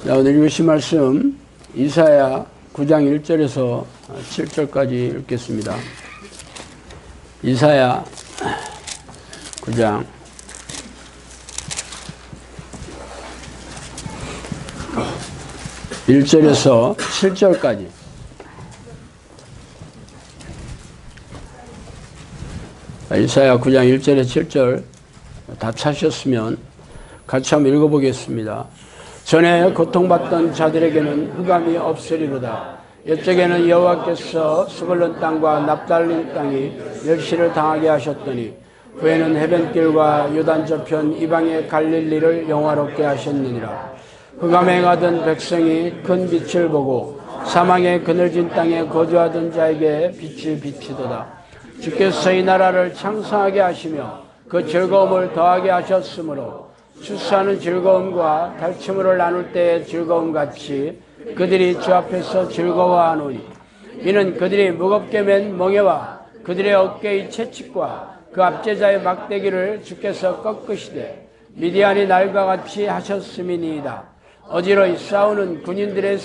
자, 오늘 읽으신 말씀 이사야 9장 1절에서 7절까지 읽겠습니다. 이사야 9장 1절에서 7절까지. 이사야 9장 1절에 7절 다 찾으셨으면 같이 한번 읽어보겠습니다. 전에 고통받던 자들에게는 흑암이 없으리로다. 옛적에는 여호와께서 스불론 땅과 납달리 땅이 멸시를 당하게 하셨더니 후에는 해변길과 요단 저편 이방의 갈릴리를 영화롭게 하셨느니라. 흑암에 행하던 백성이 큰 빛을 보고 사망의 그늘진 땅에 거주하던 자에게 빛이 비치도다. 주께서 이 나라를 창성하게 하시며 그 즐거움을 더하게 하셨으므로 추수하는 즐거움과 달침으로 나눌 때의 즐거움같이 그들이 주 앞에서 즐거워하노니 이는 그들이 무겁게 맨 멍에와 그들의 어깨의 채찍과 그 압제자의 막대기를 주께서 꺾으시되 미디안이 날과 같이 하셨음이니이다. 어지러이 싸우는 군인들의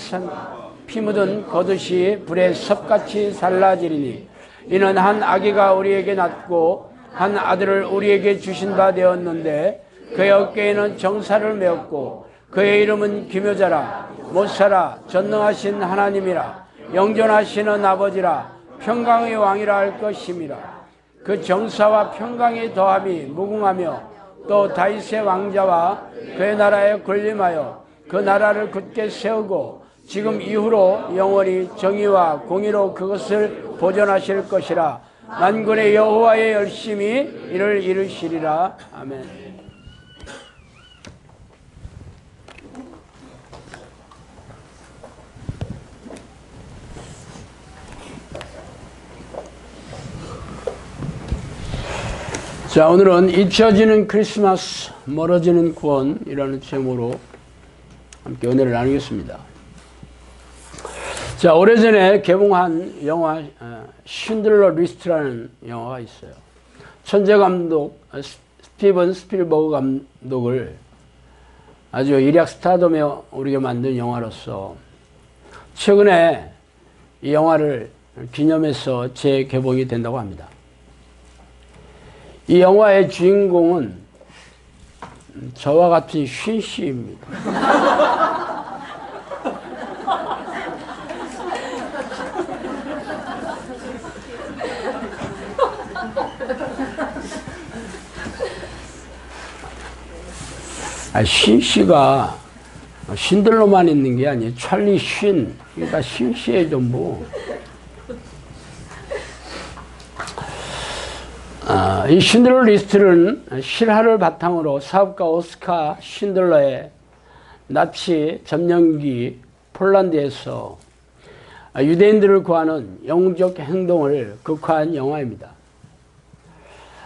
피 묻은 겉옷이 불에 섭같이 살라지리니 이는 한 아기가 우리에게 낳고 한 아들을 우리에게 주신 바 되었는데 그의 어깨에는 정사를 메었고 그의 이름은 기묘자라 못사라 전능하신 하나님이라 영존하시는 아버지라 평강의 왕이라 할 것임이라. 그 정사와 평강의 더함이 무궁하며 또 다윗의 왕자와 그의 나라에 군림하여 그 나라를 굳게 세우고 지금 이후로 영원히 정의와 공의로 그것을 보존하실 것이라. 만군의 여호와의 열심히 이를 이루시리라. 아멘. 자, 오늘은 잊혀지는 크리스마스, 멀어지는 구원이라는 제목으로 함께 은혜를 나누겠습니다. 자, 오래전에 개봉한 영화 쉰들러 리스트라는 영화가 있어요. 천재 감독 스티븐 스필버그 감독을 아주 일약 스타덤에 오르게 만든 영화로서 최근에 이 영화를 기념해서 재개봉이 된다고 합니다. 이 영화의 주인공은 저와 같은 쉰 씨입니다. 쉰 씨가 신들로만 있는 게 아니에요. 찰리 쉰, 그러니까 쉰 씨의 전부. 이 쉰들러 리스트는 실화를 바탕으로 사업가 오스카 쉰들러의 나치 점령기 폴란드에서 유대인들을 구하는 영웅적 행동을 극화한 영화입니다.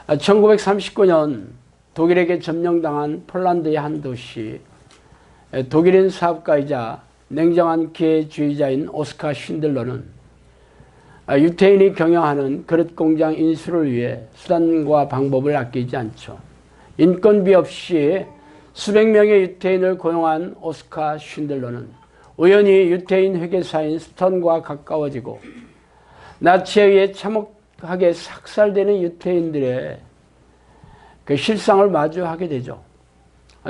1939년 독일에게 점령당한 폴란드의 한 도시, 독일인 사업가이자 냉정한 기회주의자인 오스카 쉰들러는 유태인이 경영하는 그릇공장 인수를 위해 수단과 방법을 아끼지 않죠. 인건비 없이 수백 명의 유태인을 고용한 오스카 쉰들러는 우연히 유태인 회계사인 스턴과 가까워지고 나치에 의해 참혹하게 삭살되는 유태인들의 그 실상을 마주하게 되죠.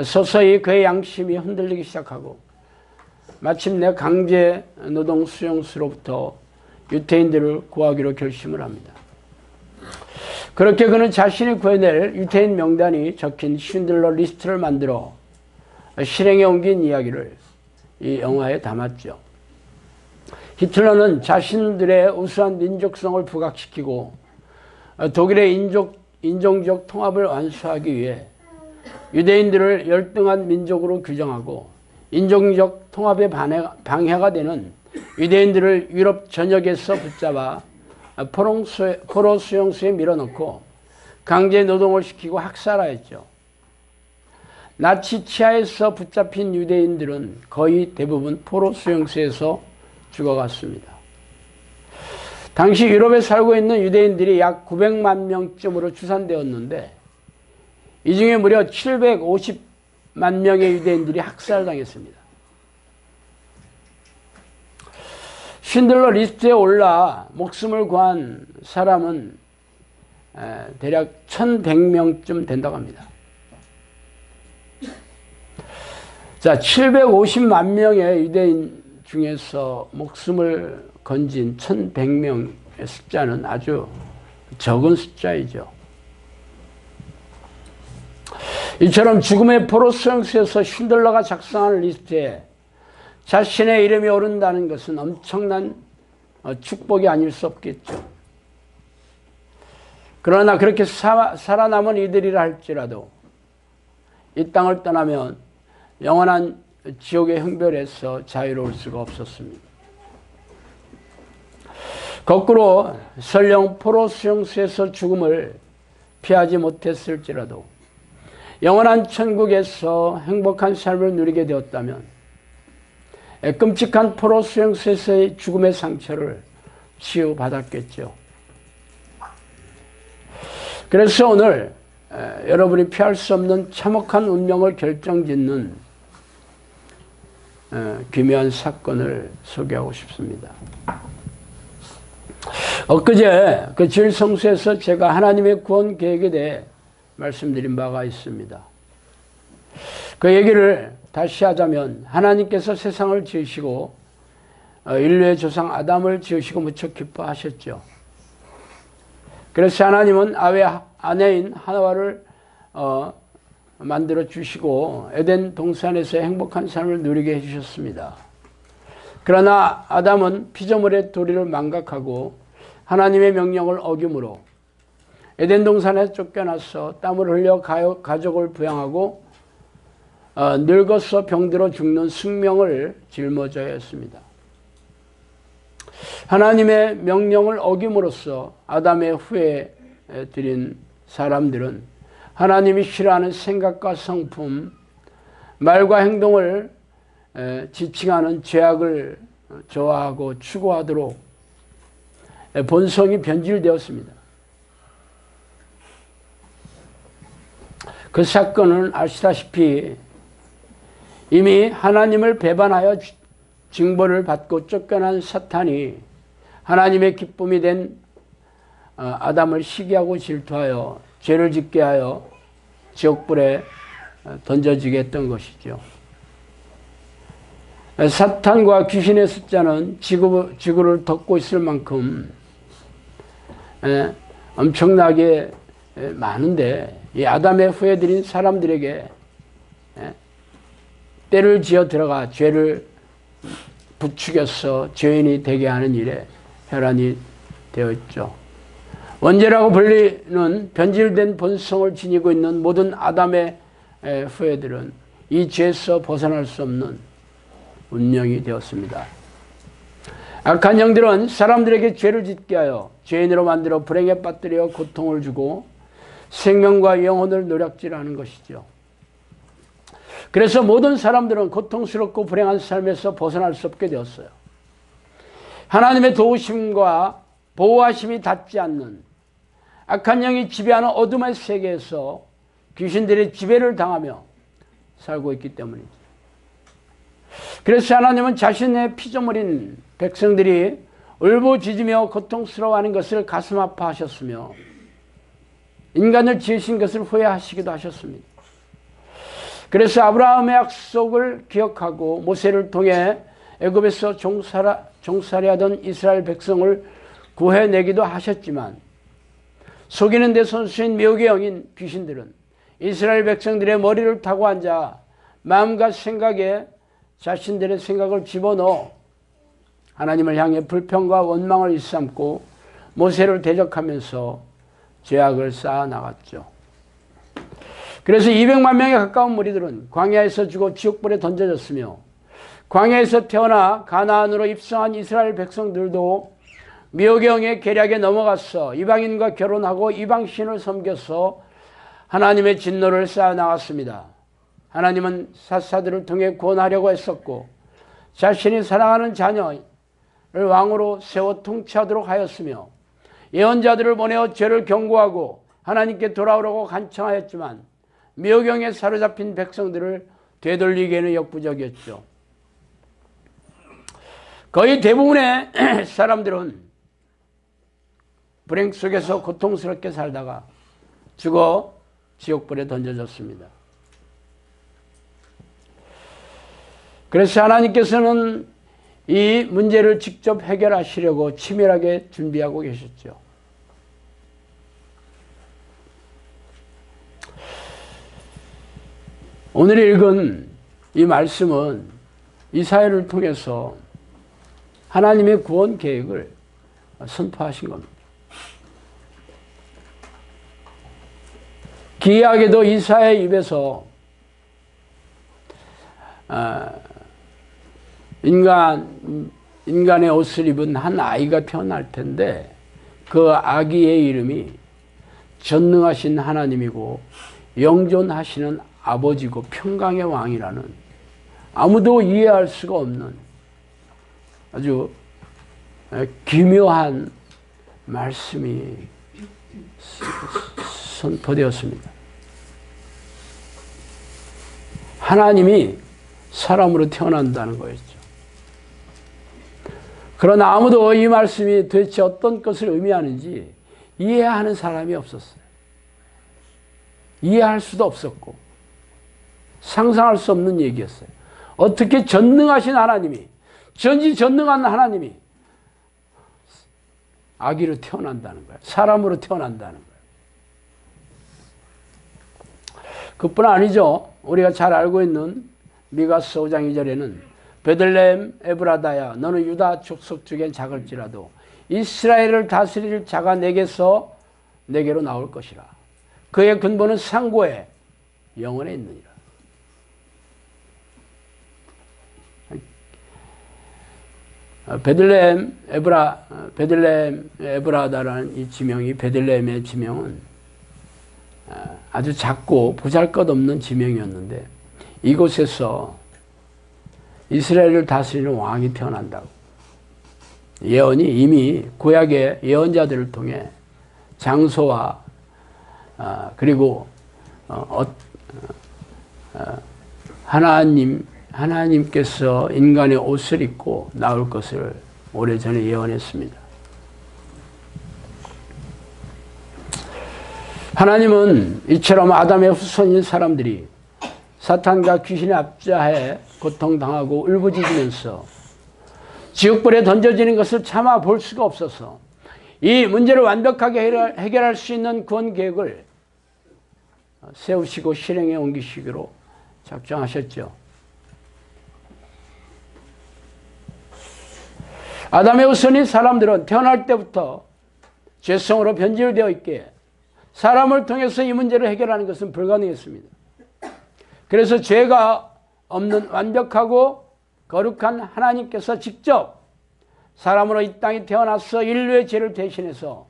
서서히 그의 양심이 흔들리기 시작하고 마침내 강제 노동 수용소로부터 유태인들을 구하기로 결심을 합니다. 그렇게 그는 자신이 구해낼 유태인 명단이 적힌 쉰들러 리스트를 만들어 실행에 옮긴 이야기를 이 영화에 담았죠. 히틀러는 자신들의 우수한 민족성을 부각시키고 독일의 인종적 통합을 완수하기 위해 유대인들을 열등한 민족으로 규정하고 인종적 통합에 방해가 되는 유대인들을 유럽 전역에서 붙잡아 포로 수용소에 밀어넣고 강제 노동을 시키고 학살하였죠. 나치 치하에서 붙잡힌 유대인들은 거의 대부분 포로 수용소에서 죽어갔습니다. 당시 유럽에 살고 있는 유대인들이 약 900만 명쯤으로 추산되었는데 이 중에 무려 750만 명의 유대인들이 학살당했습니다. 쉰들러 리스트에 올라 목숨을 구한 사람은 대략 1100명쯤 된다고 합니다. 자, 750만 명의 유대인 중에서 목숨을 건진 1100명의 숫자는 아주 적은 숫자이죠. 이처럼 죽음의 포로 수용소에서 쉰들러가 작성한 리스트에 자신의 이름이 오른다는 것은 엄청난 축복이 아닐 수 없겠죠. 그러나 그렇게 살아남은 이들이라 할지라도 이 땅을 떠나면 영원한 지옥의 형벌에서 자유로울 수가 없었습니다. 거꾸로 설령 포로 수용소에서 죽음을 피하지 못했을지라도 영원한 천국에서 행복한 삶을 누리게 되었다면 끔찍한 포로 수용소에서의 죽음의 상처를 치유받았겠죠. 그래서 오늘 여러분이 피할 수 없는 참혹한 운명을 결정짓는 기묘한 사건을 소개하고 싶습니다. 엊그제 그 질성소에서 제가 하나님의 구원 계획에 대해 말씀드린 바가 있습니다. 그 얘기를 다시 하자면 하나님께서 세상을 지으시고 인류의 조상 아담을 지으시고 무척 기뻐하셨죠. 그래서 하나님은 아내인 하와를 만들어 주시고 에덴 동산에서 행복한 삶을 누리게 해주셨습니다. 그러나 아담은 피조물의 도리를 망각하고 하나님의 명령을 어김으로 에덴 동산에 쫓겨나서 땀을 흘려 가족을 부양하고 늙어서 병들어 죽는 숙명을 짊어져야 했습니다. 하나님의 명령을 어김으로써 아담의 후에 들인 사람들은 하나님이 싫어하는 생각과 성품, 말과 행동을 지칭하는 죄악을 좋아하고 추구하도록 본성이 변질되었습니다. 그 사건은 아시다시피 이미 하나님을 배반하여 징벌을 받고 쫓겨난 사탄이 하나님의 기쁨이 된 아담을 시기하고 질투하여 죄를 짓게 하여 지옥불에 던져지게 했던 것이죠. 사탄과 귀신의 숫자는 지구를 덮고 있을 만큼 엄청나게 많은데 이 아담의 후예들인 사람들에게 때를 지어 들어가 죄를 부추겨서 죄인이 되게 하는 일에 혈안이 되어 있죠. 원죄라고 불리는 변질된 본성을 지니고 있는 모든 아담의 후예들은 이 죄에서 벗어날 수 없는 운명이 되었습니다. 악한 영들은 사람들에게 죄를 짓게 하여 죄인으로 만들어 불행에 빠뜨려 고통을 주고 생명과 영혼을 노략질하는 것이죠. 그래서 모든 사람들은 고통스럽고 불행한 삶에서 벗어날 수 없게 되었어요. 하나님의 도우심과 보호하심이 닿지 않는 악한 영이 지배하는 어둠의 세계에서 귀신들의 지배를 당하며 살고 있기 때문이죠. 그래서 하나님은 자신의 피조물인 백성들이 울부짖으며 고통스러워하는 것을 가슴 아파하셨으며 인간을 지으신 것을 후회하시기도 하셨습니다. 그래서 아브라함의 약속을 기억하고 모세를 통해 애굽에서 종살이하던 이스라엘 백성을 구해내기도 하셨지만 속이는 데 선수인 미혹의 영인 귀신들은 이스라엘 백성들의 머리를 타고 앉아 마음과 생각에 자신들의 생각을 집어넣어 하나님을 향해 불평과 원망을 일삼고 모세를 대적하면서 죄악을 쌓아나갔죠. 그래서 200만 명에 가까운 무리들은 광야에서 죽어 지옥불에 던져졌으며 광야에서 태어나 가나안으로 입성한 이스라엘 백성들도 미혹의 영의 계략에 넘어가서 이방인과 결혼하고 이방신을 섬겨서 하나님의 진노를 쌓아나갔습니다. 하나님은 사사들을 통해 구원하려고 했었고 자신이 사랑하는 자녀를 왕으로 세워 통치하도록 하였으며 예언자들을 보내어 죄를 경고하고 하나님께 돌아오라고 간청하였지만 미혹영에 사로잡힌 백성들을 되돌리기에는 역부족이었죠. 거의 대부분의 사람들은 불행 속에서 고통스럽게 살다가 죽어 지옥불에 던져졌습니다. 그래서 하나님께서는 이 문제를 직접 해결하시려고 치밀하게 준비하고 계셨죠. 오늘 읽은 이 말씀은 이사야를 통해서 하나님의 구원 계획을 선포하신 겁니다. 기이하게도 이사야의 입에서 인간의 옷을 입은 한 아이가 태어날 텐데 그 아기의 이름이 전능하신 하나님이고 영존하시는 아버지고 평강의 왕이라는 아무도 이해할 수가 없는 아주 기묘한 말씀이 선포되었습니다. 하나님이 사람으로 태어난다는 거였죠. 그러나 아무도 이 말씀이 도대체 어떤 것을 의미하는지 이해하는 사람이 없었어요. 이해할 수도 없었고 상상할 수 없는 얘기였어요. 어떻게 전능하신 하나님이, 전지전능한 하나님이 아기로 태어난다는 거예요. 사람으로 태어난다는 거예요. 그뿐 아니죠. 우리가 잘 알고 있는 미가서 5장 2절에는 베들레헴 에브라다야 너는 유다 족속 중엔 작을지라도 이스라엘을 다스릴 자가 내게로 나올 것이라. 그의 근본은 상고에 영원에 있느니라. 베들레헴 에브라다라는 이 지명이, 베들레헴의 지명은 아주 작고 보잘것없는 지명이었는데 이곳에서 이스라엘을 다스리는 왕이 태어난다고. 예언이 이미 구약의 예언자들을 통해 장소와 그리고 하나님께서 인간의 옷을 입고 나올 것을 오래전에 예언했습니다. 하나님은 이처럼 아담의 후손인 사람들이 사탄과 귀신의 압제하에 고통당하고 울부짖으면서 지옥불에 던져지는 것을 참아 볼 수가 없어서 이 문제를 완벽하게 해결할 수 있는 구원 계획을 세우시고 실행에 옮기시기로 작정하셨죠. 아담의 후손인 사람들은 태어날 때부터 죄성으로 변질되어 있기에 사람을 통해서 이 문제를 해결하는 것은 불가능했습니다. 그래서 죄가 없는 완벽하고 거룩한 하나님께서 직접 사람으로 이 땅에 태어나서 인류의 죄를 대신해서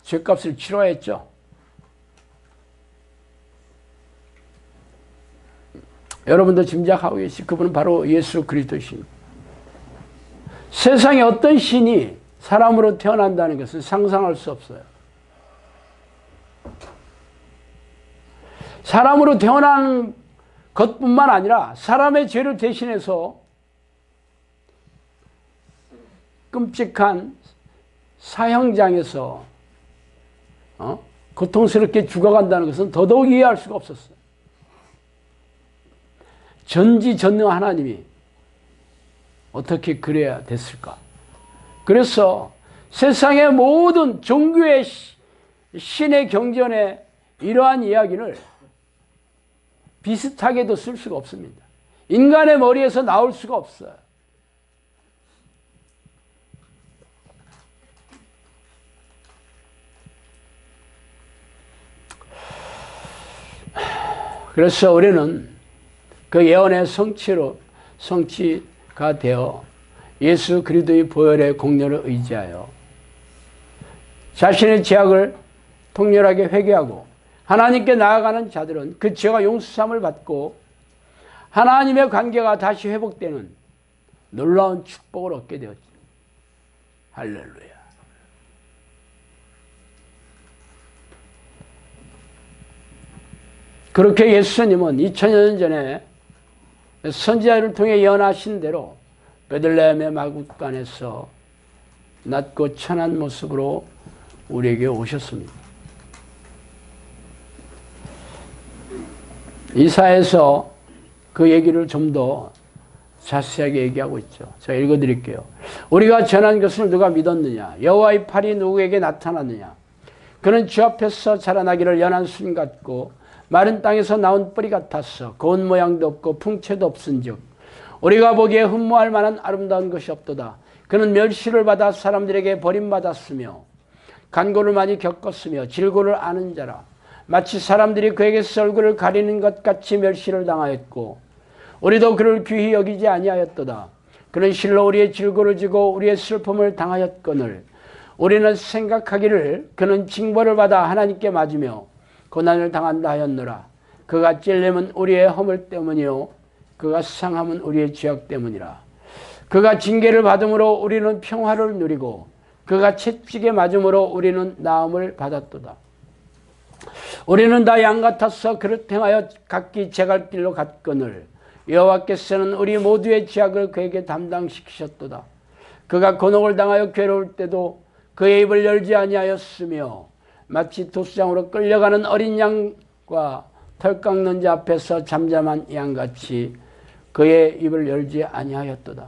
죄값을 치러했죠. 여러분도 짐작하고 계시 그분은 바로 예수 그리스도십니다. 세상에 어떤 신이 사람으로 태어난다는 것은 상상할 수 없어요. 사람으로 태어난 것뿐만 아니라 사람의 죄를 대신해서 끔찍한 사형장에서 고통스럽게 죽어간다는 것은 더더욱 이해할 수가 없었어요. 전지전능한 하나님이 어떻게 그래야 됐을까? 그래서 세상의 모든 종교의 신의 경전에 이러한 이야기를 비슷하게도 쓸 수가 없습니다. 인간의 머리에서 나올 수가 없어요. 그래서 우리는 그 예언의 성취가 되어 예수 그리스도의 보혈의 공로를 의지하여 자신의 죄악을 통렬하게 회개하고 하나님께 나아가는 자들은 그 죄가 용서함을 받고 하나님의 관계가 다시 회복되는 놀라운 축복을 얻게 되었죠. 할렐루야. 그렇게 예수님은 2000년 전에 선지자를 통해 예언하신 대로 베들레헴의 마구간에서 낮고 천한 모습으로 우리에게 오셨습니다. 이사야에서 그 얘기를 좀 더 자세하게 얘기하고 있죠. 제가 읽어드릴게요. 우리가 전한 것을 누가 믿었느냐? 여호와의 팔이 누구에게 나타났느냐? 그는 주 앞에서 자라나기를 연한 순 같고 마른 땅에서 나온 뿌리 같았어. 고운 모양도 없고 풍채도 없은즉 우리가 보기에 흠모할 만한 아름다운 것이 없도다. 그는 멸시를 받아 사람들에게 버림받았으며 간고를 많이 겪었으며 질고를 아는 자라. 마치 사람들이 그에게서 얼굴을 가리는 것 같이 멸시를 당하였고 우리도 그를 귀히 여기지 아니하였도다. 그는 실로 우리의 질고를 지고 우리의 슬픔을 당하였거늘 우리는 생각하기를 그는 징벌을 받아 하나님께 맞으며 고난을 당한다 하였노라. 그가 찔림은 우리의 허물 때문이요 그가 상함은 우리의 죄악 때문이라. 그가 징계를 받음으로 우리는 평화를 누리고 그가 채찍에 맞음으로 우리는 나음을 받았도다. 우리는 다 양 같아서 그릇 행하여 각기 제갈 길로 갔거늘 여호와께서는 우리 모두의 죄악을 그에게 담당시키셨도다. 그가 곤혹을 당하여 괴로울 때도 그의 입을 열지 아니하였으며 마치 도수장으로 끌려가는 어린 양과 털 깎는 자 앞에서 잠잠한 양같이 그의 입을 열지 아니하였도다.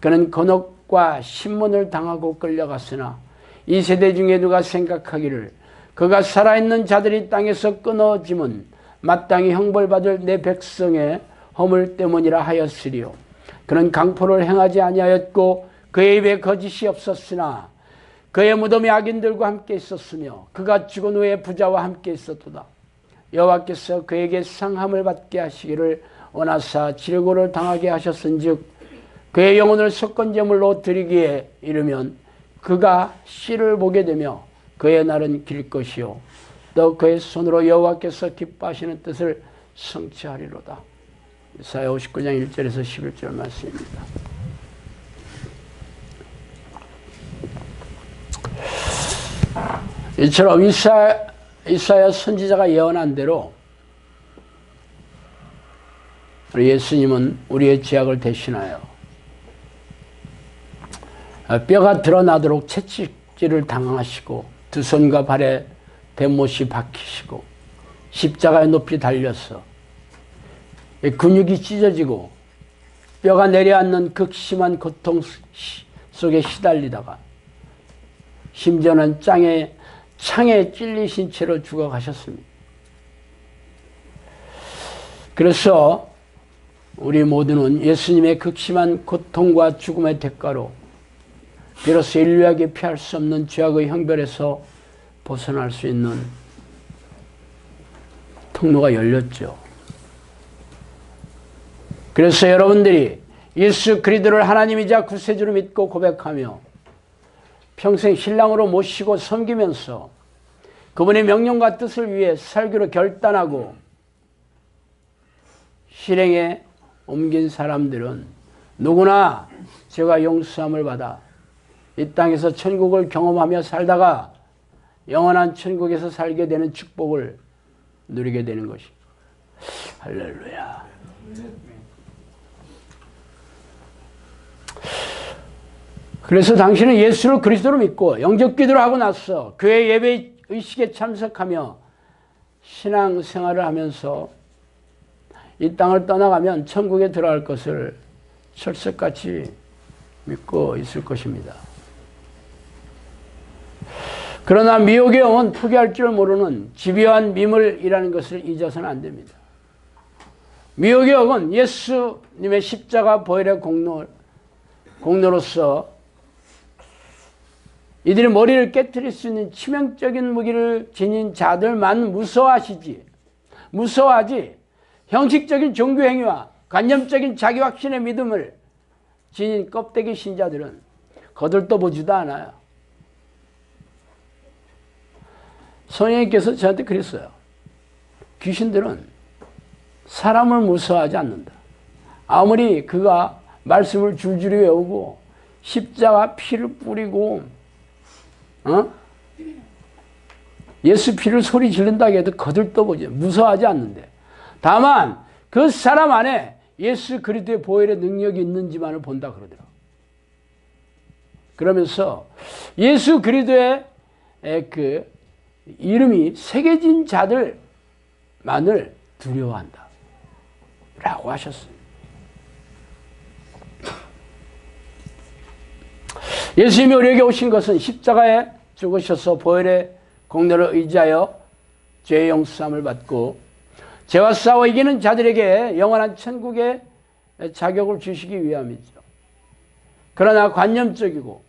그는 곤혹과 신문을 당하고 끌려갔으나 이 세대 중에 누가 생각하기를 그가 살아있는 자들이 땅에서 끊어짐은 마땅히 형벌받을 내 백성의 허물 때문이라 하였으리요. 그는 강포를 행하지 아니하였고 그의 입에 거짓이 없었으나 그의 무덤이 악인들과 함께 있었으며 그가 죽은 후에 부자와 함께 있었도다. 여호와께서 그에게 상함을 받게 하시기를 원하사 질고를 당하게 하셨은즉 그의 영혼을 속건제물로 드리기에 이르면 그가 씨를 보게 되며 그의 날은 길 것이요 또 그의 손으로 여호와께서 기뻐하시는 뜻을 성취하리로다. 이사야 59장 1절에서 11절 말씀입니다. 이처럼 이사야 선지자가 예언한 대로 우리 예수님은 우리의 죄악을 대신하여 뼈가 드러나도록 채찍질을 당하시고 두 손과 발에 대못이 박히시고 십자가에 높이 달려서 근육이 찢어지고 뼈가 내려앉는 극심한 고통 속에 시달리다가 심지어는 창에 찔리신 채로 죽어가셨습니다. 그래서 우리 모두는 예수님의 극심한 고통과 죽음의 대가로 비로소 인류에게 피할 수 없는 죄악의 형벌에서 벗어날 수 있는 통로가 열렸죠. 그래서 여러분들이 예수 그리스도를 하나님이자 구세주로 믿고 고백하며 평생 신랑으로 모시고 섬기면서 그분의 명령과 뜻을 위해 살기로 결단하고 실행에 옮긴 사람들은 누구나 죄가 용서함을 받아 이 땅에서 천국을 경험하며 살다가 영원한 천국에서 살게 되는 축복을 누리게 되는 것입니다. 할렐루야. 그래서 당신은 예수를 그리스도로 믿고 영접 기도를 하고 나서 교회 예배 의식에 참석하며 신앙생활을 하면서 이 땅을 떠나가면 천국에 들어갈 것을 철석같이 믿고 있을 것입니다. 그러나 미혹의 영은 포기할 줄 모르는 집요한 미물이라는 것을 잊어서는 안 됩니다. 미혹의 영은 예수님의 십자가 보혈의 공로로서 이들의 머리를 깨트릴 수 있는 치명적인 무기를 지닌 자들만 무서워하지 형식적인 종교 행위와 관념적인 자기 확신의 믿음을 지닌 껍데기 신자들은 거들떠보지도 않아요. 성령님께서 저한테 그랬어요. 귀신들은 사람을 무서워하지 않는다. 아무리 그가 말씀을 줄줄이 외우고 십자가 피를 뿌리고 예수 피를 소리 지른다고 해도 거들떠보지 무서워하지 않는데 다만 그 사람 안에 예수 그리스도의 보혈의 능력이 있는지만을 본다 그러더라. 그러면서 예수 그리스도의 그 이름이 새겨진 자들만을 두려워한다 라고 하셨어요. 예수님이 우리에게 오신 것은 십자가에 죽으셔서 보혈의 공로를 의지하여 죄의 용서함을 받고 죄와 싸워 이기는 자들에게 영원한 천국의 자격을 주시기 위함이죠. 그러나 관념적이고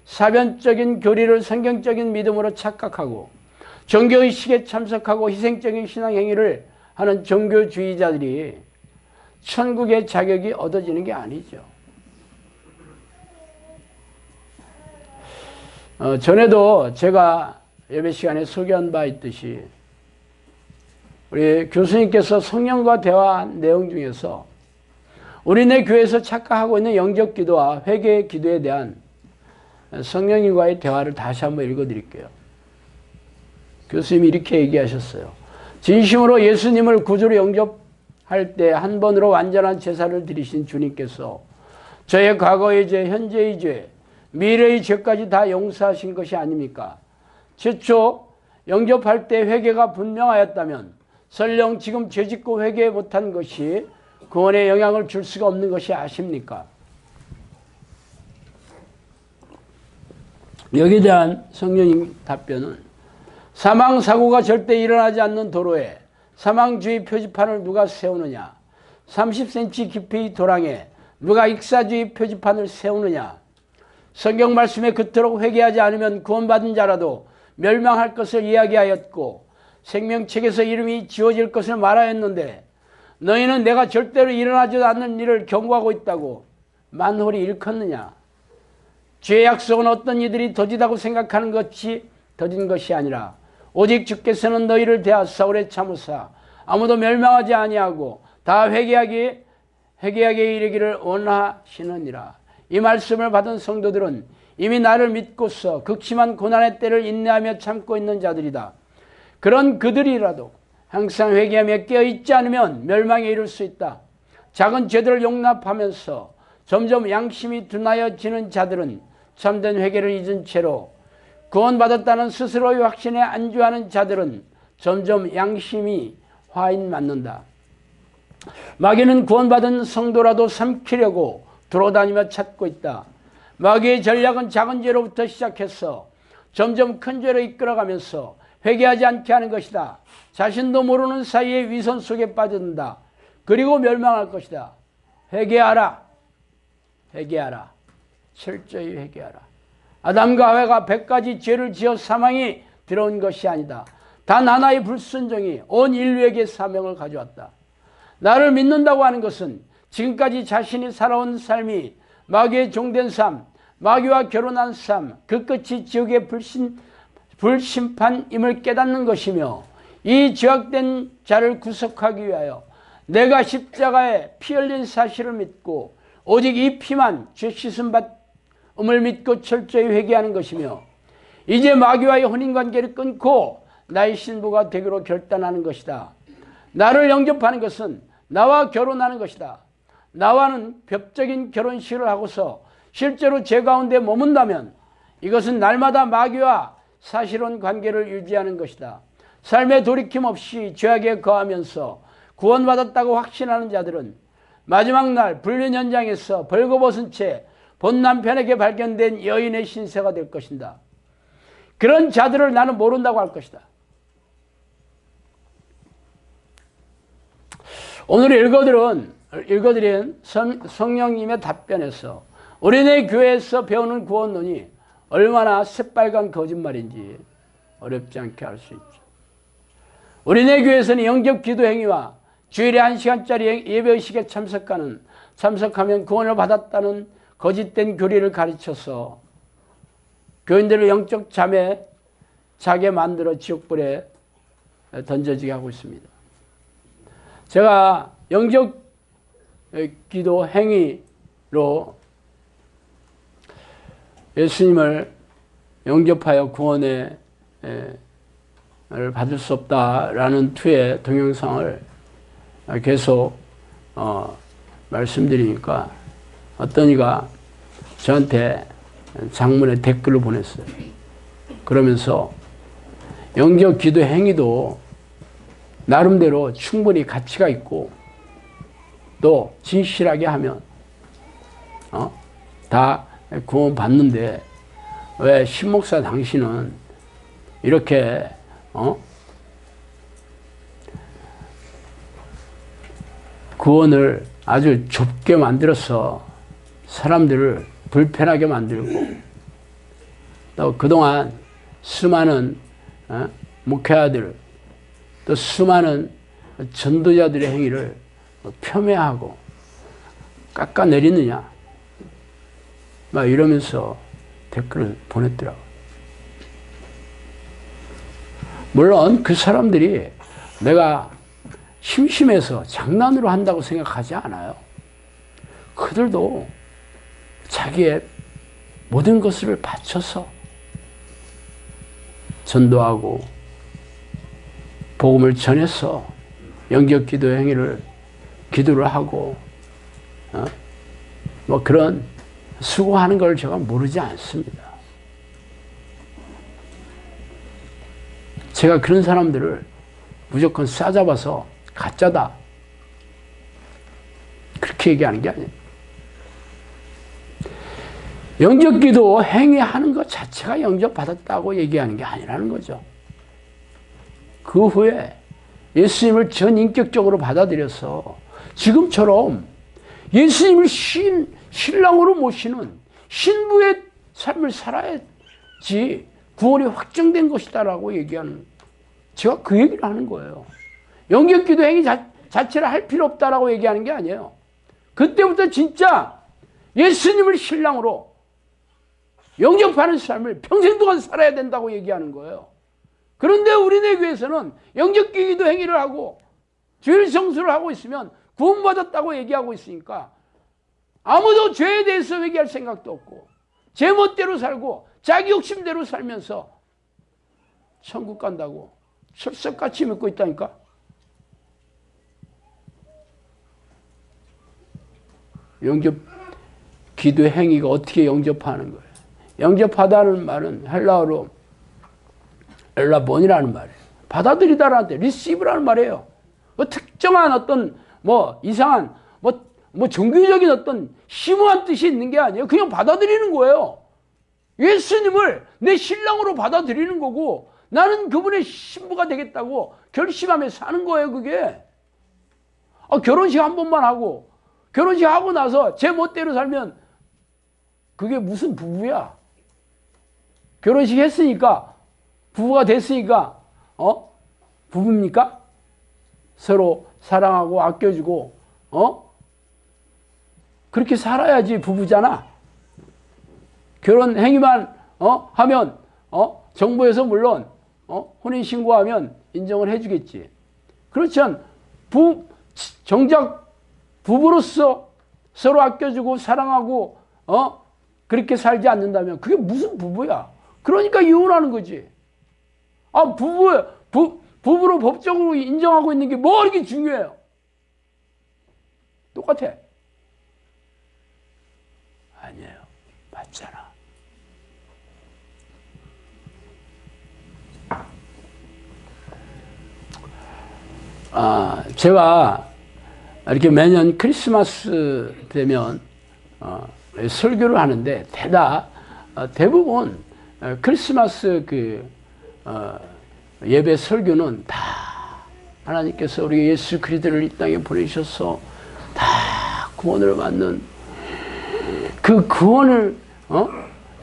사변적인 교리를 성경적인 믿음으로 착각하고 종교의식에 참석하고 희생적인 신앙행위를 하는 종교주의자들이 천국의 자격이 얻어지는 게 아니죠. 전에도 제가 예배 시간에 소개한 바 있듯이 우리 교수님께서 성령과 대화한 내용 중에서 우리네 교회에서 착각하고 있는 영접 기도와 회개 기도에 대한 성령님과의 대화를 다시 한번 읽어드릴게요. 교수님이 이렇게 얘기하셨어요. 진심으로 예수님을 구주로 영접할 때 한 번으로 완전한 제사를 드리신 주님께서 저의 과거의 죄, 현재의 죄, 미래의 죄까지 다 용서하신 것이 아닙니까? 최초 영접할 때 회개가 분명하였다면 설령 지금 죄짓고 회개 못한 것이 구원에 영향을 줄 수가 없는 것이 아십니까? 여기에 대한 성령님 답변은 사망사고가 절대 일어나지 않는 도로에 사망주의 표지판을 누가 세우느냐? 30cm 깊이의 도랑에 누가 익사주의 표지판을 세우느냐? 성경 말씀에 그토록 회개하지 않으면 구원받은 자라도 멸망할 것을 이야기하였고 생명책에서 이름이 지워질 것을 말하였는데 너희는 내가 절대로 일어나지 않는 일을 경고하고 있다고 만홀히 일컫느냐? 죄의 약속은 어떤 이들이 더디다고 생각하는 것이 더딘 것이 아니라 오직 주께서는 너희를 대하사 오래 참으사 아무도 멸망하지 아니하고 다 회개하게 이르기를 원하시느니라. 이 말씀을 받은 성도들은 이미 나를 믿고서 극심한 고난의 때를 인내하며 참고 있는 자들이다. 그런 그들이라도 항상 회개하며 깨어있지 않으면 멸망에 이를 수 있다. 작은 죄들을 용납하면서 점점 양심이 둔하여지는 자들은 참된 회개를 잊은 채로 구원받았다는 스스로의 확신에 안주하는 자들은 점점 양심이 화인 맞는다. 마귀는 구원받은 성도라도 삼키려고 돌아다니며 찾고 있다. 마귀의 전략은 작은 죄로부터 시작해서 점점 큰 죄로 이끌어가면서 회개하지 않게 하는 것이다. 자신도 모르는 사이에 위선 속에 빠져든다. 그리고 멸망할 것이다. 회개하라. 회개하라. 철저히 회개하라. 아담과 하와가 100가지 죄를 지어 사망이 들어온 것이 아니다. 단 하나의 불순종이 온 인류에게 사명을 가져왔다. 나를 믿는다고 하는 것은 지금까지 자신이 살아온 삶이 마귀의 종된 삶, 마귀와 결혼한 삶, 그 끝이 지옥의 불심판임을 깨닫는 것이며 이 죄악된 자를 구속하기 위하여 내가 십자가에 피 흘린 사실을 믿고 오직 이 피만 죄 씻음 받음을 믿고 철저히 회개하는 것이며 이제 마귀와의 혼인관계를 끊고 나의 신부가 되기로 결단하는 것이다. 나를 영접하는 것은 나와 결혼하는 것이다. 나와는 법적인 결혼식을 하고서 실제로 제 가운데 머문다면 이것은 날마다 마귀와 사실혼 관계를 유지하는 것이다. 삶에 돌이킴 없이 죄악에 거하면서 구원받았다고 확신하는 자들은 마지막 날 불륜 현장에서 벌거벗은 채 본 남편에게 발견된 여인의 신세가 될 것이다. 그런 자들을 나는 모른다고 할 것이다. 오늘 읽어드린 성령님의 답변에서 우리네 교회에서 배우는 구원론이 얼마나 새빨간 거짓말인지 어렵지 않게 알 수 있죠. 우리네 교회에서는 영접 기도 행위와 주일에 1시간짜리 예배의식에 참석하면 구원을 받았다는 거짓된 교리를 가르쳐서 교인들을 영적 자게 만들어 지옥불에 던져지게 하고 있습니다. 제가 영접 기도 행위로 예수님을 영접하여 구원을 받을 수 없다라는 투의 동영상을 계속 말씀드리니까 어떤 이가 저한테 장문에 댓글을 보냈어요. 그러면서 영적 기도 행위도 나름대로 충분히 가치가 있고 또 진실하게 하면 다 구원 받는데 왜 신목사 당신은 이렇게 구원을 아주 좁게 만들어서 사람들을 불편하게 만들고 또 그동안 수많은 목회자들 또 수많은 전도자들의 행위를 폄훼하고 깎아내리느냐 막 이러면서 댓글을 보냈더라고요. 물론 그 사람들이 내가 심심해서 장난으로 한다고 생각하지 않아요. 그들도 자기의 모든 것을 바쳐서 전도하고 복음을 전해서 영적 기도 행위를 기도를 하고 뭐 그런 수고하는 걸 제가 모르지 않습니다. 제가 그런 사람들을 무조건 싸잡아서 가짜다 그렇게 얘기하는 게 아니에요. 영적 기도 행위하는 것 자체가 영접 받았다고 얘기하는 게 아니라는 거죠. 그 후에 예수님을 전인격적으로 받아들여서 지금처럼 예수님을 신랑으로 모시는 신부의 삶을 살아야지 구원이 확정된 것이다라고 얘기하는, 제가 그 얘기를 하는 거예요. 영적 기도 행위 자체를 할 필요 없다라고 얘기하는 게 아니에요. 그때부터 진짜 예수님을 신랑으로 영접하는 삶을 평생 동안 살아야 된다고 얘기하는 거예요. 그런데 우리네 교회에서는 영적 기도 행위를 하고 주일 성수를 하고 있으면 구원받았다고 얘기하고 있으니까 아무도 죄에 대해서 얘기할 생각도 없고 제 멋대로 살고 자기 욕심대로 살면서 천국 간다고 철석같이 믿고 있다니까. 영접 기도 행위가 어떻게 영접하는 거예요? 영접하다는 말은 헬라어로 엘라본이라는 말이에요. 받아들이다라는 데 리시브라는 말이에요. 특정한 어떤 이상한 종교적인 어떤 심오한 뜻이 있는 게 아니에요. 그냥 받아들이는 거예요. 예수님을 내 신랑으로 받아들이는 거고 나는 그분의 신부가 되겠다고 결심하며 사는 거예요. 그게 결혼식 한 번만 하고 결혼식 하고 나서 제 멋대로 살면 그게 무슨 부부야? 결혼식 했으니까 부부가 됐으니까 부부입니까? 서로 사랑하고 아껴주고 그렇게 살아야지 부부잖아. 결혼 행위만 하면 정부에서 물론 혼인신고하면 인정을 해주겠지. 그렇지만 정작 부부로서 서로 아껴주고 사랑하고 그렇게 살지 않는다면 그게 무슨 부부야? 그러니까 이혼하는 거지. 부부로 법적으로 인정하고 있는 게 뭐 이렇게 중요해요? 똑같아. 아니에요. 맞잖아. 제가 이렇게 매년 크리스마스 되면 설교를 하는데 대부분 크리스마스 예배 설교는 다 하나님께서 우리 예수 그리스도를 이 땅에 보내셔서 다 구원을 받는 그 구원을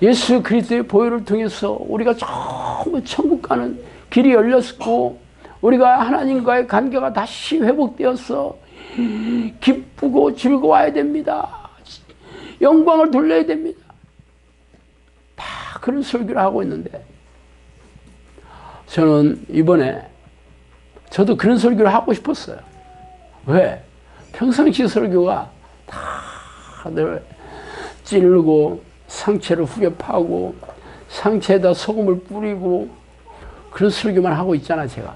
예수 그리스도의 보혈을 통해서 우리가 전부 천국 가는 길이 열렸고 우리가 하나님과의 관계가 다시 회복되어서 기쁘고 즐거워야 됩니다. 영광을 돌려야 됩니다. 다 그런 설교를 하고 있는데 저는 이번에 저도 그런 설교를 하고 싶었어요. 왜? 평상시 설교가 다들 찌르고 상체를 후벼 파고 상체에다 소금을 뿌리고 그런 설교만 하고 있잖아 제가.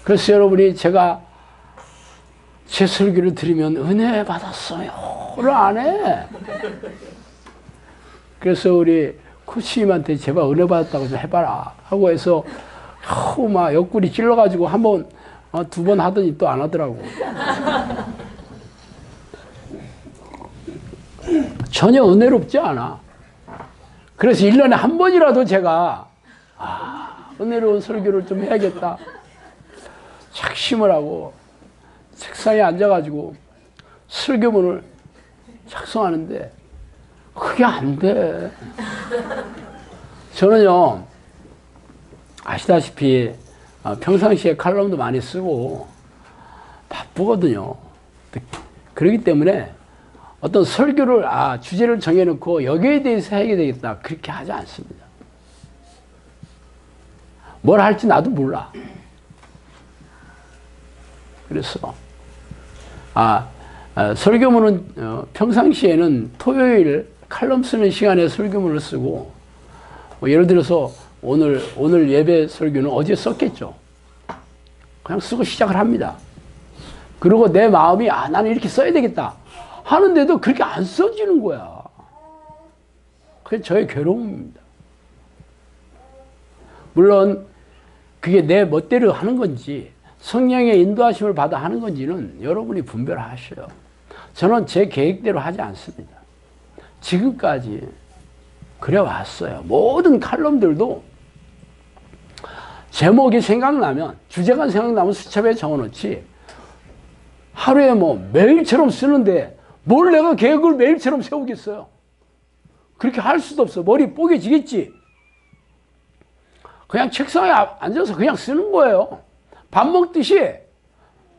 그래서 여러분이 제가 제 설교를 들으면 은혜 받았어요를 안 해. 그래서 우리 코치님한테 제발 은혜 받았다고 좀 해봐라 하고 해서 막 옆구리 찔러가지고 한 번, 두 번 하더니 또 안 하더라고. 전혀 은혜롭지 않아. 그래서 1년에 한 번이라도 제가 은혜로운 설교를 좀 해야겠다 작심을 하고 책상에 앉아가지고 설교문을 작성하는데 그게 안 돼. 저는요, 아시다시피 평상시에 칼럼도 많이 쓰고 바쁘거든요. 그렇기 때문에 어떤 설교를 주제를 정해놓고 여기에 대해서 해야 되겠다 그렇게 하지 않습니다. 뭘 할지 나도 몰라. 그래서 설교문은 평상시에는 토요일 칼럼 쓰는 시간에 설교문을 쓰고 예를 들어서 오늘 예배 설교는 어제 썼겠죠. 그냥 쓰고 시작을 합니다. 그리고 내 마음이 나는 이렇게 써야 되겠다 하는데도 그렇게 안 써지는 거야. 그게 저의 괴로움입니다. 물론 그게 내 멋대로 하는 건지 성령의 인도하심을 받아 하는 건지는 여러분이 분별하셔요. 저는 제 계획대로 하지 않습니다. 지금까지 그래 왔어요. 모든 칼럼들도 제목이 생각나면, 주제가 생각나면 수첩에 적어놓지 하루에 매일처럼 쓰는데 뭘 내가 계획을 매일처럼 세우겠어요. 그렇게 할 수도 없어. 머리 뽀개지겠지. 그냥 책상에 앉아서 그냥 쓰는 거예요. 밥 먹듯이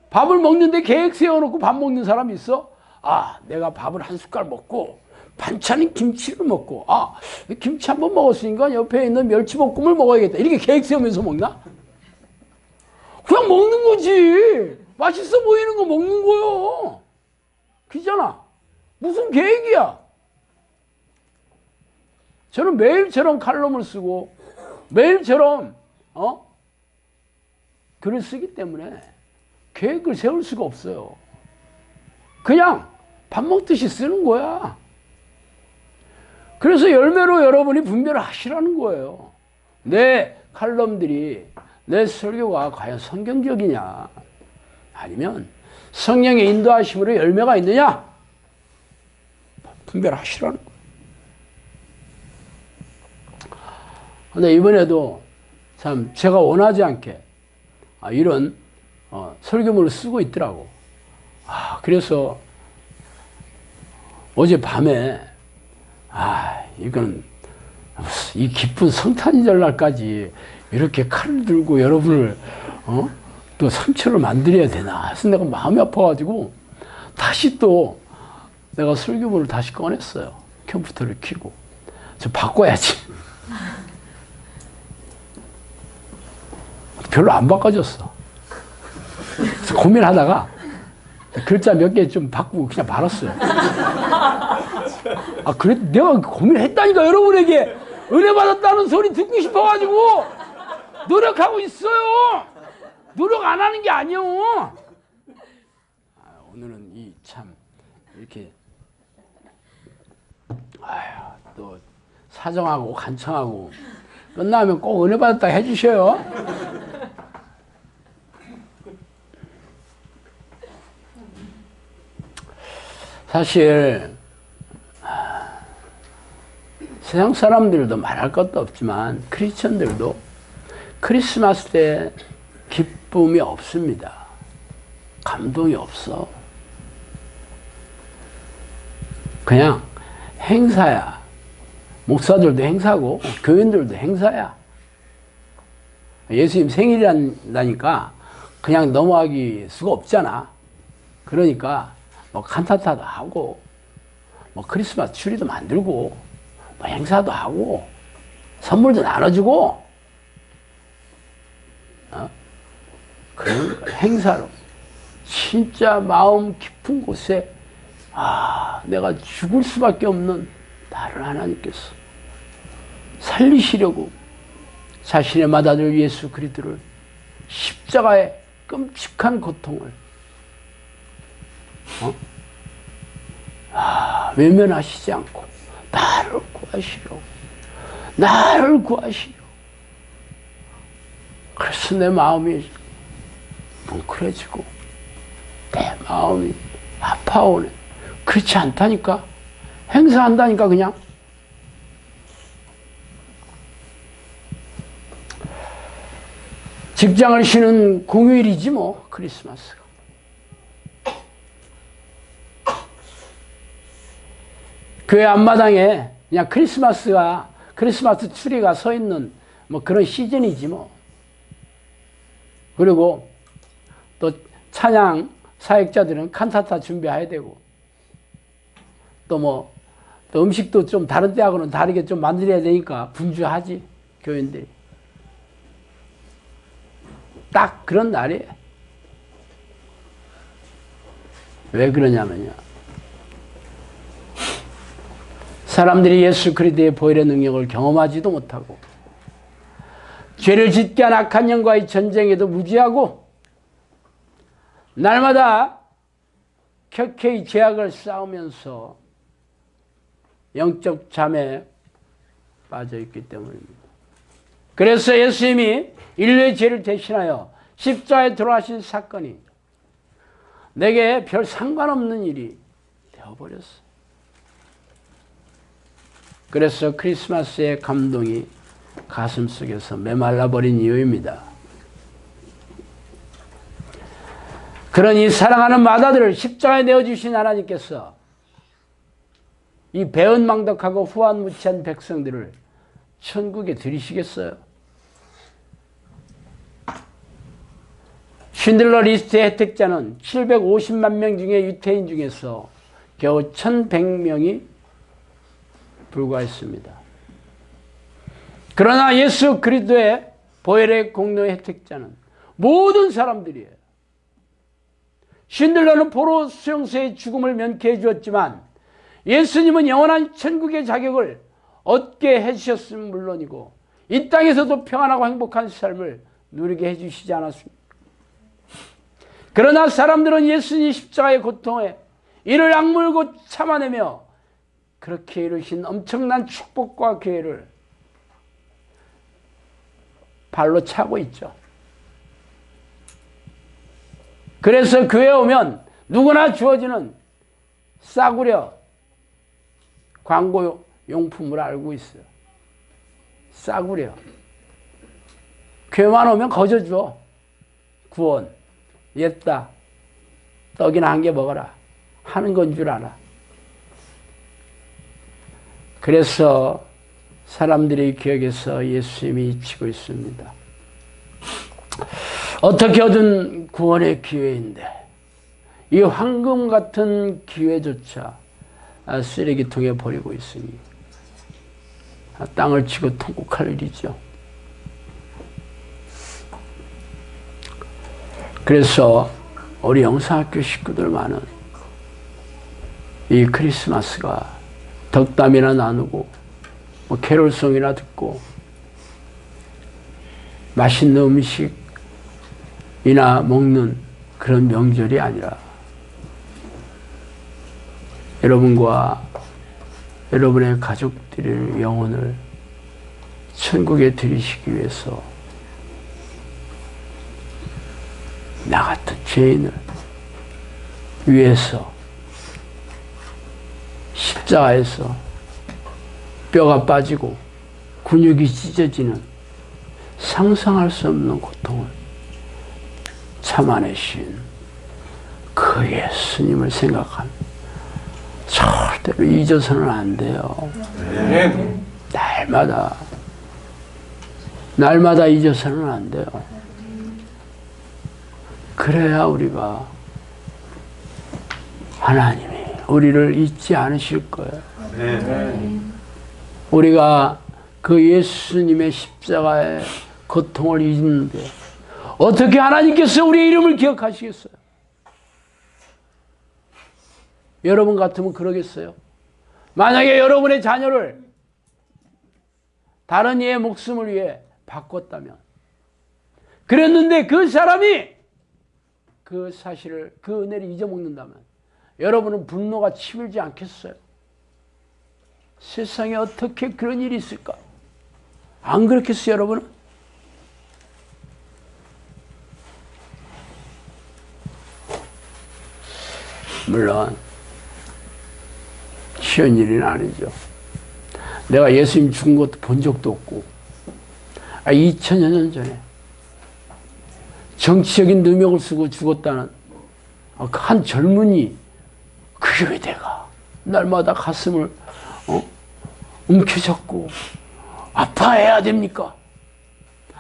밥을 먹는데 계획 세워놓고 밥 먹는 사람이 있어? 내가 밥을 한 숟갈 먹고 반찬인 김치를 먹고 김치 한 번 먹었으니까 옆에 있는 멸치볶음을 먹어야겠다 이렇게 계획 세우면서 먹나? 그냥 먹는 거지. 맛있어 보이는 거 먹는 거요. 그잖아. 무슨 계획이야. 저는 매일처럼 칼럼을 쓰고 매일처럼 글을 쓰기 때문에 계획을 세울 수가 없어요. 그냥 밥 먹듯이 쓰는 거야. 그래서 열매로 여러분이 분별을 하시라는 거예요. 내 칼럼들이, 내 설교가 과연 성경적이냐 아니면 성령의 인도하심으로 열매가 있느냐 분별하시라는 거예요. 근데 이번에도 참 제가 원하지 않게 이런 설교문을 쓰고 있더라고. 그래서 어젯밤에 이건 이 깊은 성탄절 날까지 이렇게 칼을 들고 여러분을 또 상처를 만들어야 되나 해서 내가 마음이 아파가지고 다시 또 내가 설교문을 다시 꺼냈어요. 컴퓨터를 켜고. 저 바꿔야지. 별로 안 바꿔졌어. 그래서 고민하다가 글자 몇 개 좀 바꾸고 그냥 말았어요. 그래 내가 고민을 했다니까. 여러분에게 은혜 받았다는 소리 듣고 싶어가지고 노력하고 있어요. 노력 안 하는 게 아니요. 오늘은 참 이렇게 또 사정하고 간청하고 끝나면 꼭 은혜 받았다 해주셔요. 사실 세상 사람들도 말할 것도 없지만 크리스천들도 크리스마스 때 기쁨이 없습니다. 감동이 없어. 그냥 행사야. 목사들도 행사고 교인들도 행사야. 예수님 생일이라니까 그냥 넘어가기 수가 없잖아. 그러니까 칸타타도 하고 크리스마스 트리도 만들고 행사도 하고 선물도 나눠주고 그런 행사로 진짜 마음 깊은 곳에 내가 죽을 수밖에 없는 나를 하나님께서 살리시려고 자신의 맏아들 예수 그리스도를 십자가의 끔찍한 고통을 외면하시지 않고 나를 구하시려고. 나를 구하시려고. 그래서 내 마음이 뭉클해지고 내 마음이 아파오네. 그렇지 않다니까. 행사한다니까 그냥. 직장을 쉬는 공휴일이지 뭐 크리스마스가. 교회 앞마당에 그냥 크리스마스 트리가 서 있는 뭐 그런 시즌이지 뭐. 그리고 또 찬양 사역자들은 칸타타 준비해야 되고 또 음식도 좀 다른 때하고는 다르게 좀 만들어야 되니까 분주하지 교인들이. 딱 그런 날이에요. 왜 그러냐면요, 사람들이 예수 그리스도의 보혈의 능력을 경험하지도 못하고 죄를 짓게 한 악한 영과의 전쟁에도 무지하고 날마다 켜켜이 죄악을 싸우면서 영적 잠에 빠져있기 때문입니다. 그래서 예수님이 인류의 죄를 대신하여 십자가에 돌아가신 사건이 내게 별 상관없는 일이 되어버렸어. 그래서 크리스마스의 감동이 가슴속에서 메말라버린 이유입니다. 그러니 사랑하는 마다들을 십자가에 내어주신 하나님께서 이 배은망덕하고 후한무치한 백성들을 천국에 들이시겠어요? 쉰들러 리스트의 혜택자는 750만 명 중에 유태인 중에서 겨우 1100명이 불과했습니다. 그러나 예수 그리스도의 보혈의 공로의 혜택자는 모든 사람들이에요. 쉰들러는 포로 수용소의 죽음을 면케해 주었지만 예수님은 영원한 천국의 자격을 얻게 해주셨으면 물론이고 이 땅에서도 평안하고 행복한 삶을 누리게 해주시지 않았습니까? 그러나 사람들은 예수님 십자가의 고통에 이를 악물고 참아내며 그렇게 이루신 엄청난 축복과 기회를 발로 차고 있죠. 그래서 교회에 오면 누구나 주어지는 싸구려 광고 용품을 알고 있어요. 싸구려. 교회만 오면 거저 줘. 구원, 옛다, 떡이나 한 개 먹어라 하는 건 줄 알아. 그래서 사람들의 기억에서 예수님이 잊히고 있습니다. 어떻게 얻은 구원의 기회인데 이 황금 같은 기회조차 쓰레기통에 버리고 있으니 땅을 치고 통곡할 일이죠. 그래서 우리 영상학교 식구들만은 이 크리스마스가 덕담이나 나누고 캐롤송이나 듣고 맛있는 음식이나 먹는 그런 명절이 아니라 여러분과 여러분의 가족들의 영혼을 천국에 들이시기 위해서 나 같은 죄인을 위해서 십자가에서 뼈가 빠지고 근육이 찢어지는 상상할 수 없는 고통을 참아내신 그 예수님을 생각하면 절대로 잊어서는 안 돼요. 날마다 잊어서는 안 돼요. 그래야 우리가 하나님이 우리를 잊지 않으실 거예요. 우리가 그 예수님의 십자가의 고통을 잊는데 어떻게 하나님께서 우리의 이름을 기억하시겠어요? 여러분 같으면 그러겠어요? 만약에 여러분의 자녀를 다른 이의 목숨을 위해 바꿨다면, 그랬는데 그 사람이 그 사실을, 그 은혜를 잊어먹는다면 여러분은 분노가 치밀지 않겠어요? 세상에 어떻게 그런 일이 있을까? 안 그렇겠어요, 여러분은? 물론 쉬운 일은 아니죠. 내가 예수님 죽은 것도 본 적도 없고 2000여 년 전에 정치적인 누명을 쓰고 죽었다는 한 젊은이, 그게 왜 내가 날마다 가슴을 움켜잡고 아파해야 됩니까?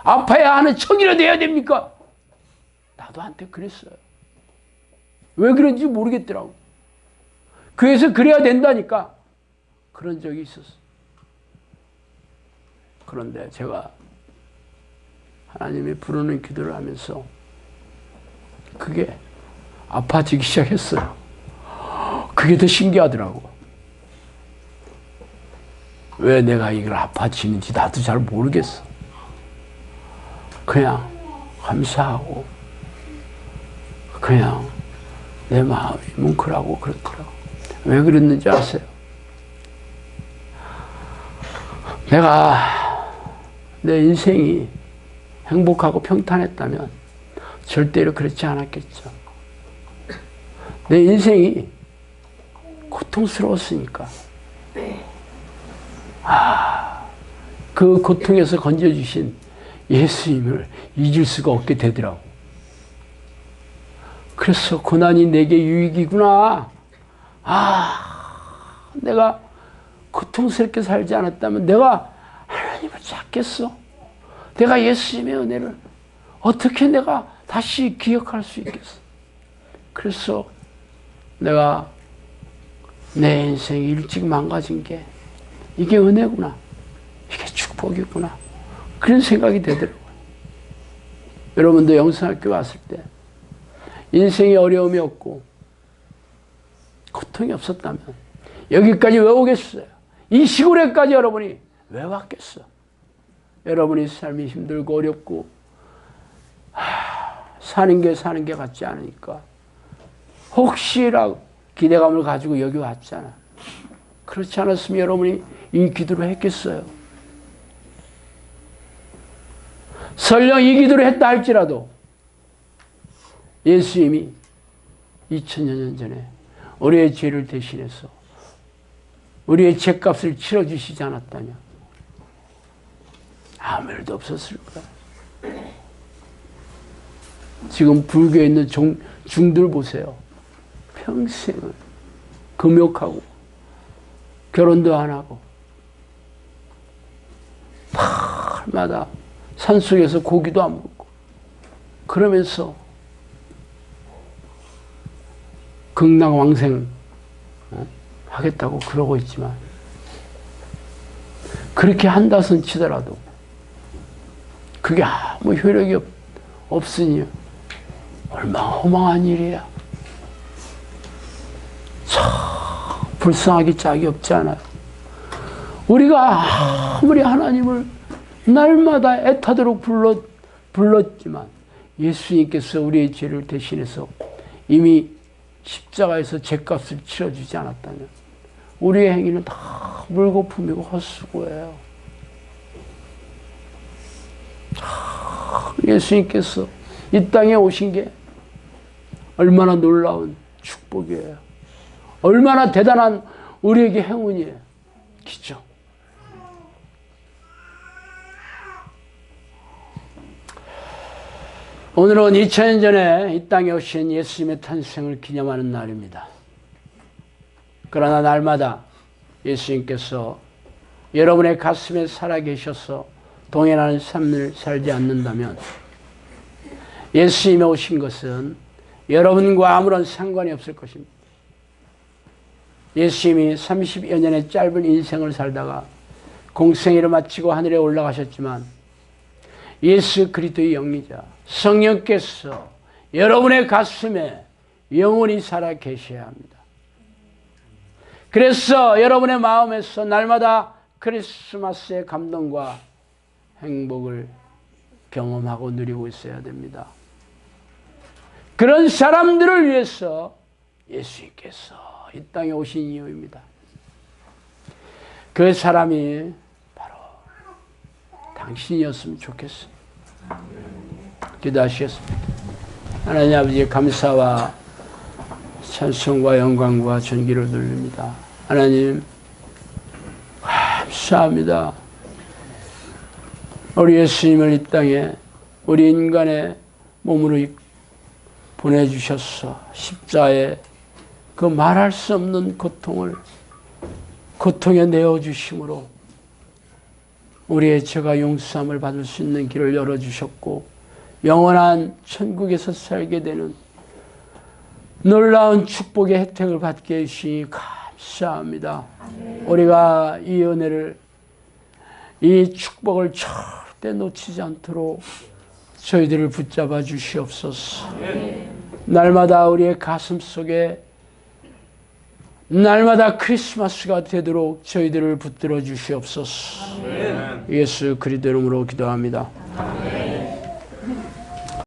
아파야 하는 척이라도 해야 됩니까? 나도 한때 그랬어요. 왜 그런지 모르겠더라고. 그래서 그래야 된다니까 그런 적이 있었어. 그런데 제가 하나님이 부르는 기도를 하면서 그게 아파지기 시작했어요. 그게 더 신기하더라고. 왜 내가 이걸 아파지는지 나도 잘 모르겠어. 그냥 감사하고 그냥 내 마음이 뭉클하고 그렇더라고. 왜 그랬는지 아세요? 내가 내 인생이 행복하고 평탄했다면 절대로 그렇지 않았겠죠. 내 인생이 고통스러웠으니까 그 고통에서 건져주신 예수님을 잊을 수가 없게 되더라고. 그래서 고난이 내게 유익이구나. 내가 고통스럽게 살지 않았다면 내가 하나님을 찾겠어. 내가 예수님의 은혜를 어떻게 내가 다시 기억할 수 있겠어. 그래서 내가 내 인생이 일찍 망가진 게 이게 은혜구나. 이게 축복이구나. 그런 생각이 되더라고요. 여러분도 영성학교 왔을 때 인생에 어려움이 없고 고통이 없었다면 여기까지 왜 오겠어요? 이 시골에까지 여러분이 왜 왔겠어? 여러분이 삶이 힘들고 어렵고 사는 게 같지 않으니까 혹시라고 기대감을 가지고 여기 왔잖아. 그렇지 않았으면 여러분이 이 기도를 했겠어요? 설령 이 기도를 했다 할지라도 예수님이 2000여 년 전에 우리의 죄를 대신해서 우리의 죄값을 치러주시지 않았다면 아무 일도 없었을 거야. 지금 불교에 있는 중들 보세요. 평생을 금욕하고 결혼도 안 하고 밤마다 산속에서 고기도 안 먹고 그러면서 극락왕생 하겠다고 그러고 있지만 그렇게 한다선 치더라도 그게 아무 효력이 없으니 얼마나 허망한 일이야. 참 불쌍하기 짝이 없지 않아요. 우리가 아무리 하나님을 날마다 애타도록 불렀지만 예수님께서 우리의 죄를 대신해서 이미 십자가에서 죄값을 치러주지 않았다면 우리의 행위는 다 물거품이고 헛수고예요. 예수님께서 이 땅에 오신 게 얼마나 놀라운 축복이에요. 얼마나 대단한 우리에게 행운이에요. 기적. 오늘은 2000년 전에 이 땅에 오신 예수님의 탄생을 기념하는 날입니다. 그러나 날마다 예수님께서 여러분의 가슴에 살아계셔서 동행하는 삶을 살지 않는다면 예수님이 오신 것은 여러분과 아무런 상관이 없을 것입니다. 예수님이 30여 년의 짧은 인생을 살다가 공생애를 마치고 하늘에 올라가셨지만 예수 그리스도의 영이자 성령께서 여러분의 가슴에 영원히 살아 계셔야 합니다. 그래서 여러분의 마음에서 날마다 크리스마스의 감동과 행복을 경험하고 누리고 있어야 됩니다. 그런 사람들을 위해서 예수님께서 이 땅에 오신 이유입니다. 그 사람이 바로 당신이었으면 좋겠습니다. 기도하시겠습니다. 하나님 아버지, 감사와 찬송과 영광과 존귀를 돌립니다. 하나님 감사합니다. 우리 예수님을 이 땅에 우리 인간의 몸으로 보내주셔서 십자가에 그 말할 수 없는 고통에 내어주심으로 우리의 죄가 용서함을 받을 수 있는 길을 열어주셨고 영원한 천국에서 살게 되는 놀라운 축복의 혜택을 받게 해주시니 감사합니다. 우리가 이 은혜를, 이 축복을 절대 놓치지 않도록 저희들을 붙잡아 주시옵소서. 날마다 우리의 가슴 속에 날마다 크리스마스가 되도록 저희들을 붙들어 주시옵소서. 예수 그리스도 이름으로 기도합니다.